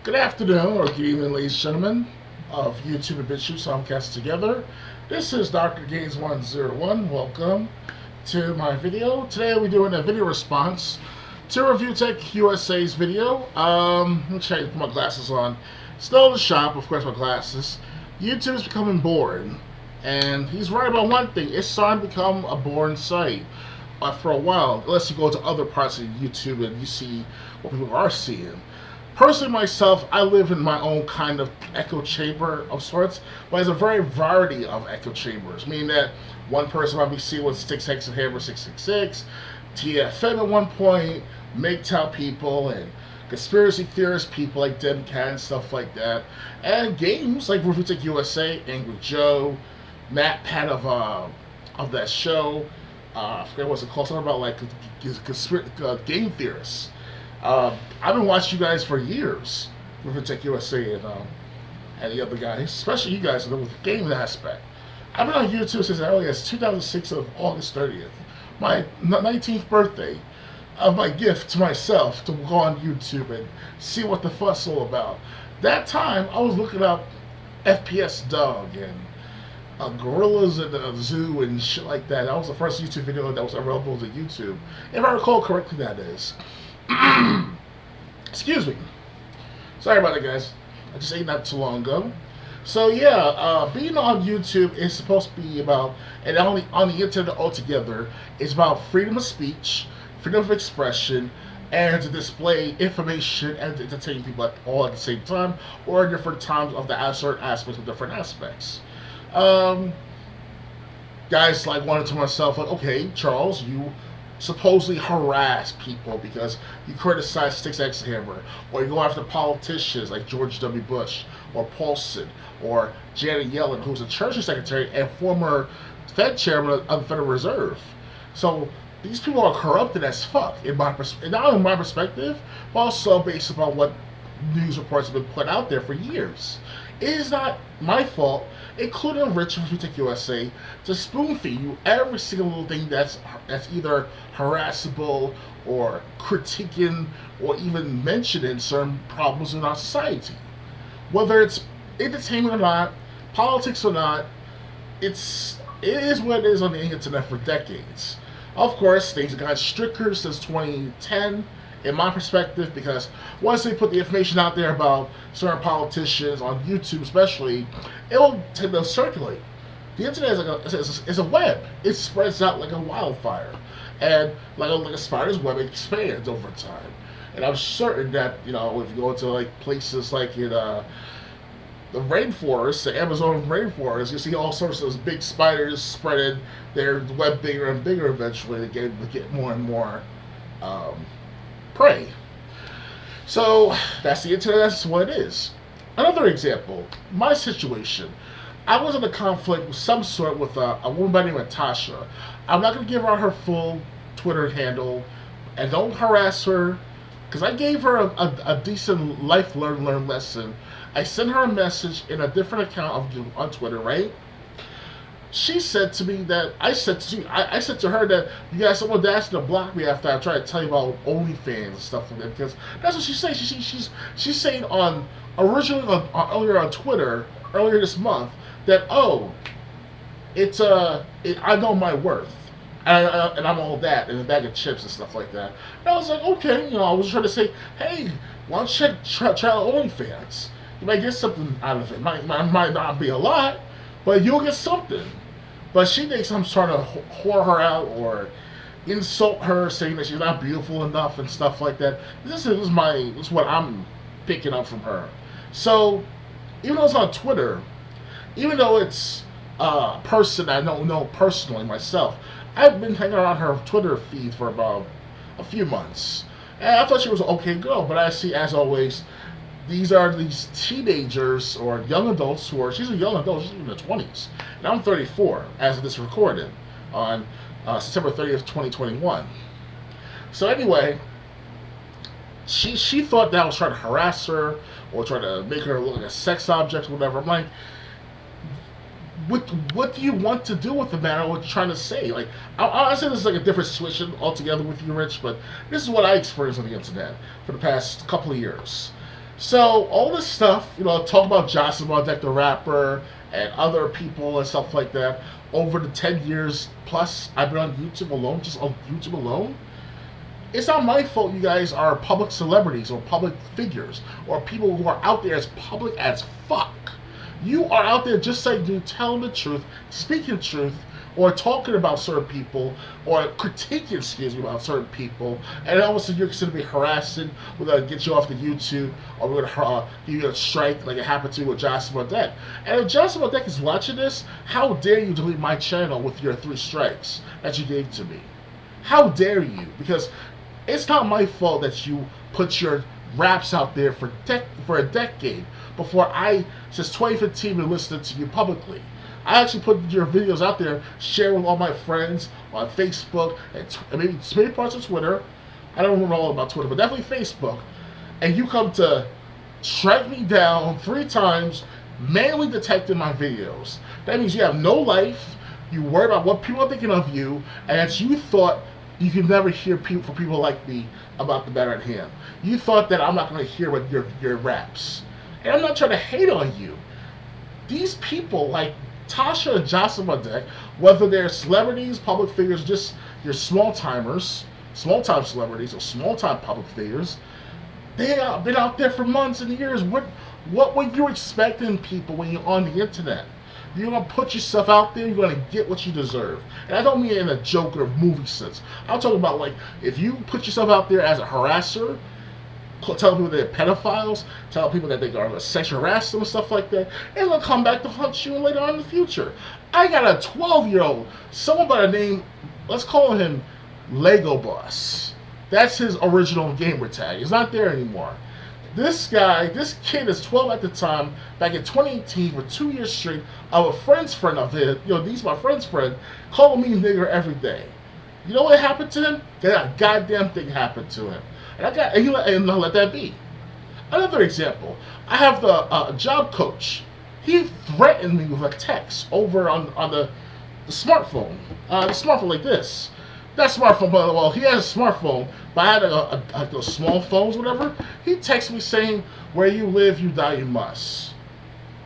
Good afternoon, or good evening, ladies and gentlemen of YouTube and BitChute Soundcast together. This is Dr. Gaines101. Welcome to my video. Today we're doing a video response to ReviewTechUSA's video. Let me try to put my glasses on. Still in the shop, of course, my glasses. YouTube is becoming boring. And he's right about one thing. It's starting to become a boring site. For a while, unless you go to other parts of YouTube and you see what people are seeing. Personally, myself, I live in my own kind of echo chamber of sorts, but there's a very variety of echo chambers, meaning that one person might be seeing with Sticks Hex and Hammer 666, TFM at one point, MGTOW people, and conspiracy theorist people like Dead Cat and stuff like that, and games like ReviewTechUSA, Angry Joe, Matt Pat of that show. I forget what's it called. Something about like game theorists. I've been watching you guys for years. ReviewTechUSA and the other guys, especially you guys with the gaming aspect. I've been on YouTube since as early as 2006 of August 30th, my 19th birthday. Of my gift to myself to go on YouTube and see what the fuss all about. That time I was looking up FPS Dog and gorillas in the zoo and shit like that. That was the first YouTube video that was available to YouTube, if I recall correctly. That is. Excuse me. Sorry about that, guys. I just ate not too long ago. So yeah, being on YouTube is supposed to be about, and only on the internet altogether, it's about freedom of speech, freedom of expression, and to display information and to entertain people all at the same time, or at different times of the certain aspects of different aspects. Guys like wanted to myself like, okay, Charles, you supposedly harass people because you criticize Sticks X Hammer, or you go after politicians like George W. Bush or Paulson or Janet Yellen, who's a Treasury Secretary and former Fed Chairman of the Federal Reserve. So these people are corrupted as fuck not only in my perspective, but also based upon what news reports have been put out there for years. It is not my fault, including Rich from ReviewTechUSA, to spoon feed you every single little thing that's either harassable or critiquing or even mentioning certain problems in our society. Whether it's entertainment or not, politics or not, it is what it is on the internet for decades. Of course, things have gotten stricter since 2010, in my perspective, because once they put the information out there about certain politicians on YouTube, especially, it will tend to circulate. The internet is a web. It spreads out like a wildfire, and like a spider's web, it expands over time. And I'm certain that if you go into like places like in the rainforest, the Amazon rainforest, you see all sorts of those big spiders spreading their web bigger and bigger. Eventually, they get more and more prey. So that's the internet. That's what it is. Another example, my situation. I was in a conflict of some sort with a woman by the name of Tasha. I'm not going to give out her full Twitter handle, and don't harass her, because I gave her a decent life learn lesson. I sent her a message in a different account on Twitter, right? She said to me that I said to her that you got someone that's to block me after I tried to tell you about OnlyFans and stuff like that, because that's what she's saying. She's saying earlier on Twitter earlier this month that I know my worth. And I'm all that, and a bag of chips and stuff like that. And I was like, okay, I was trying to say, hey, why don't you try OnlyFans? You might get something out of it. Might not be a lot, but you'll get something. But she thinks I'm trying to whore her out or insult her, saying that she's not beautiful enough and stuff like that. This is what I'm picking up from her. So, even though it's on Twitter, even though it's a person I don't know personally myself, I've been hanging around her Twitter feed for about a few months. And I thought she was an okay girl, but I see, as always, these teenagers or young adults she's a young adult, she's in her 20s. And I'm 34 as of this recording on September 30th, 2021. So anyway, she thought that I was trying to harass her or trying to make her look like a sex object or whatever. I'm like, what do you want to do with the matter? What you're trying to say? Like, I say this is like a different situation altogether with you, Rich, but this is what I experienced on the internet for the past couple of years. So all this stuff, talk about Joshua Deck the rapper and other people and stuff like that. Over the 10 years plus I've been on YouTube alone, just on YouTube alone, it's not my fault you guys are public celebrities or public figures or people who are out there as public as fuck. You are out there just like you, telling the truth, speaking truth, or talking about certain people, or critiquing, about certain people, and all of a sudden you're considered to be harassing. We're gonna get you off the YouTube, or we're gonna give you a strike like it happened to you with Joshua Deck. And if Joshua Deck is watching this, how dare you delete my channel with your 3 strikes that you gave to me? How dare you? Because it's not my fault that you put your raps out there for a decade before I, since 2015, been listening to you publicly. I actually put your videos out there, share with all my friends on Facebook and maybe parts of Twitter. I don't remember all about Twitter, but definitely Facebook. And you come to strike me down 3 times, manually detecting my videos. That means you have no life. You worry about what people are thinking of you, and you thought you could never hear from people like me about the matter at hand. You thought that I'm not going to hear what your raps. And I'm not trying to hate on you. These people like Tasha and Joshua Deck, whether they're celebrities, public figures, just your small-time celebrities or small-time public figures, they have been out there for months and years. What were you expecting, people, when you're on the internet? You're going to put yourself out there, you're going to get what you deserve. And I don't mean it in a joke or movie sense. I'm talking about, like, if you put yourself out there as a harasser, telling people they're pedophiles, telling people that they are sexual harassment and stuff like that, it's going to come back to haunt you later on in the future. I got a 12-year-old, someone by the name, let's call him Lego Boss. That's his original gamer tag. He's not there anymore. This kid is 12 at the time, back in 2018, for 2 years straight, of a friend's friend of his, he's my friend's friend, calling me nigger every day. You know what happened to him? That goddamn thing happened to him. And he let that be. Another example, I have the job coach. He threatened me with a text over on the smartphone. The smartphone like this. That smartphone, well, he has a smartphone, but I had those small phones, whatever. He texted me saying, "Where you live, you die, you must."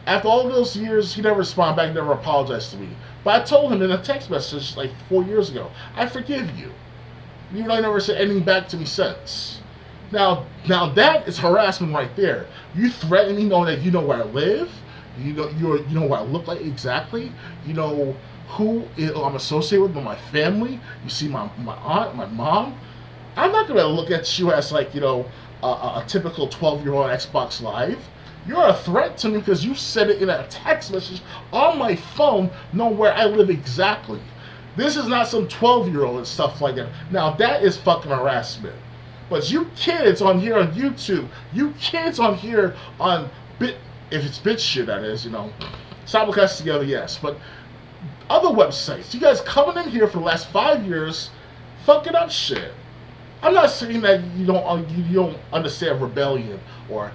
After all those years, he never responded back, never apologized to me. But I told him in a text message like 4 years ago, "I forgive you." Even though he never said anything back to me since. Now that is harassment right there. You threaten me knowing that you know where I live, you know what I look like exactly, you know who I'm associated with my family. You see my aunt, my mom. I'm not gonna look at you as like a typical 12-year-old Xbox Live. You're a threat to me because you said it in a text message on my phone, knowing where I live exactly. This is not some 12-year-old and stuff like that. Now that is fucking harassment. But you kids on here on YouTube, you kids on here on if it's BitChute, that is, simulcast together, yes. But other websites, you guys coming in here for the last 5 years, fucking up shit. I'm not saying that you don't understand rebellion or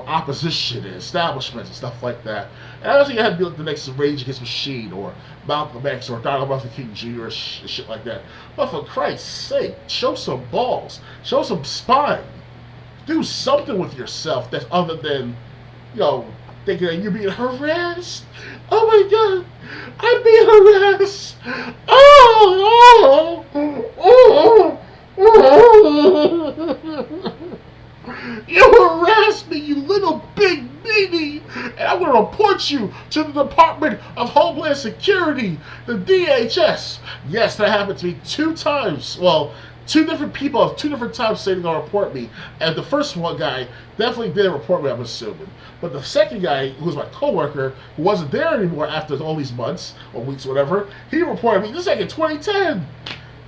opposition and establishments and stuff like that. And I don't think it had to be like the next Rage Against the Machine or Malcolm X or Donald Martin King Jr. or shit like that. But for Christ's sake, show some balls. Show some spine. Do something with yourself that's other than, thinking that you're being harassed. Oh my God, I'm being harassed. You harassed me, you little big meanie, and I'm going to report you to the Department of Homeland Security, the DHS. Yes, that happened to me 2 times. Well, 2 different people, 2 different times saying they're going to report me. And the first one guy definitely did report me, I'm assuming. But the second guy, who was my coworker, who wasn't there anymore after all these months or weeks or whatever, he reported me. This is like in 2010.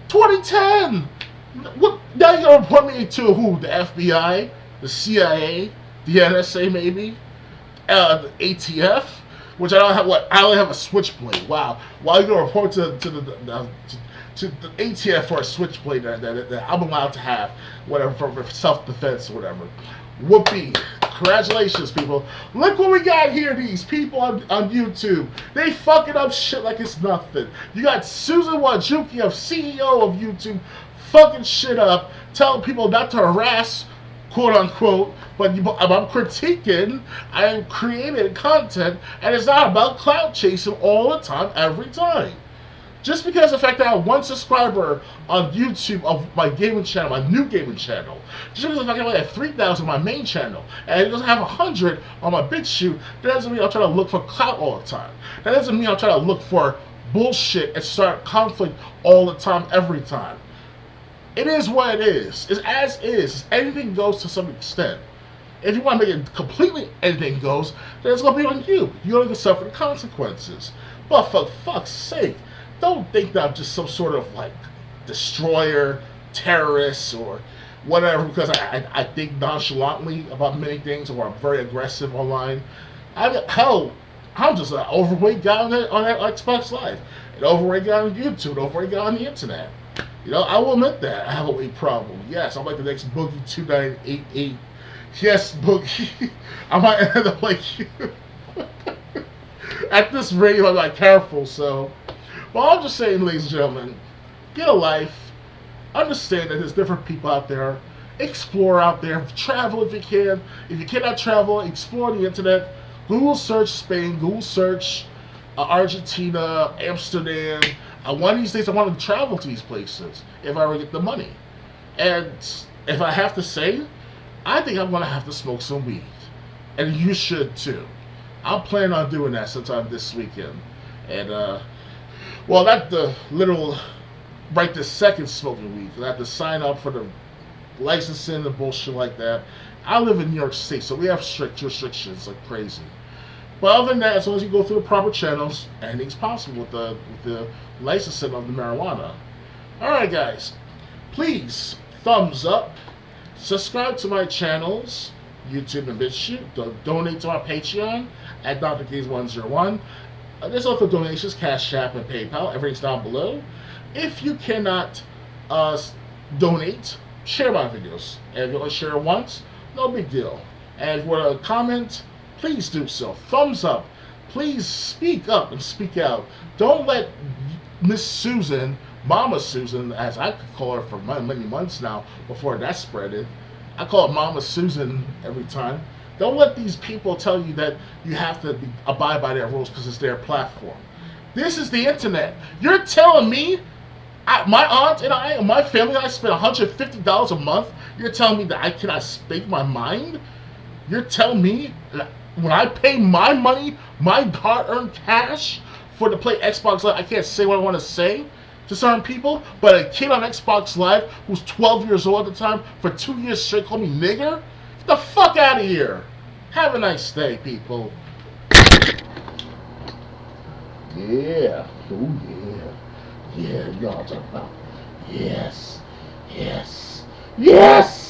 2010! What, now you're going to report me to who? The FBI? The CIA? The NSA maybe? The ATF? Which I don't have. What? I only have a switchblade. Wow. Why are you going to report to the ATF for a switchblade that I'm allowed to have? Whatever, for self-defense or whatever. Whoopee. Congratulations, people. Look what we got here, these people on YouTube. They fucking up shit like it's nothing. You got Susan Wojcicki, CEO of YouTube, fucking shit up, telling people not to harass quote unquote, but I'm critiquing, I am creating content, and it's not about clout chasing all the time, every time. Just because the fact that I have one subscriber on YouTube of my gaming channel, my new gaming channel, just because the fact that I have 3,000 on my main channel, and it doesn't have 100 on my BitChute, that doesn't mean I'm trying to look for clout all the time. That doesn't mean I'm trying to look for bullshit and start conflict all the time, every time. It is what it is. It's as is. Anything goes to some extent. If you want to make it completely anything goes, then it's going to be on you. You're going to suffer the consequences. But for fuck's sake, don't think that I'm just some sort of like destroyer, terrorist, or whatever because I think nonchalantly about many things, or I'm very aggressive online. Hell, I'm just an overweight guy on that Xbox Live, an overweight guy on YouTube, an overweight guy on the internet. You know, I will admit that I have a weight problem. Yes, I'm like the next Boogie 2988. Yes, Boogie, I might end up like you. At this rate, I'm not careful, so. Well, I'm just saying, ladies and gentlemen, get a life. Understand that there's different people out there. Explore out there. Travel if you can. If you cannot travel, explore the internet. Google search Spain. Google search Argentina, Amsterdam. One of these days, I want to travel to these places if I ever get the money. And if I have to say, I think I'm going to have to smoke some weed. And you should too. I'm planning on doing that sometime this weekend. And, well, not the literal right this second smoking weed. I have to sign up for the licensing and bullshit like that. I live in New York State, so we have strict restrictions like crazy. But other than that, as long as you go through the proper channels, anything's possible with the licensing of the marijuana. Alright guys, please, thumbs up, subscribe to my channels, YouTube and BitChute, donate to our Patreon at DrGames101. There's also donations, Cash App, and PayPal. Everything's down below. If you cannot donate, share my videos. And if you only share once, no big deal. And if you want to comment, please do so. Thumbs up. Please speak up and speak out. Don't let Miss Susan, Mama Susan, as I could call her for many months now before that spreaded. I call her Mama Susan every time. Don't let these people tell you that you have to abide by their rules because it's their platform. This is the internet. You're telling me, my aunt and I, and my family and I spend $150 a month. You're telling me that I cannot speak my mind? You're telling me that when I pay my money, my hard-earned cash to play Xbox Live, I can't say what I want to say to certain people, but a kid on Xbox Live who's 12 years old at the time for 2 years straight called me nigger? Get the fuck out of here. Have a nice day, people. Yeah. Oh, yeah. Yeah, you know what I'm talking about. Yes. Yes. Yes!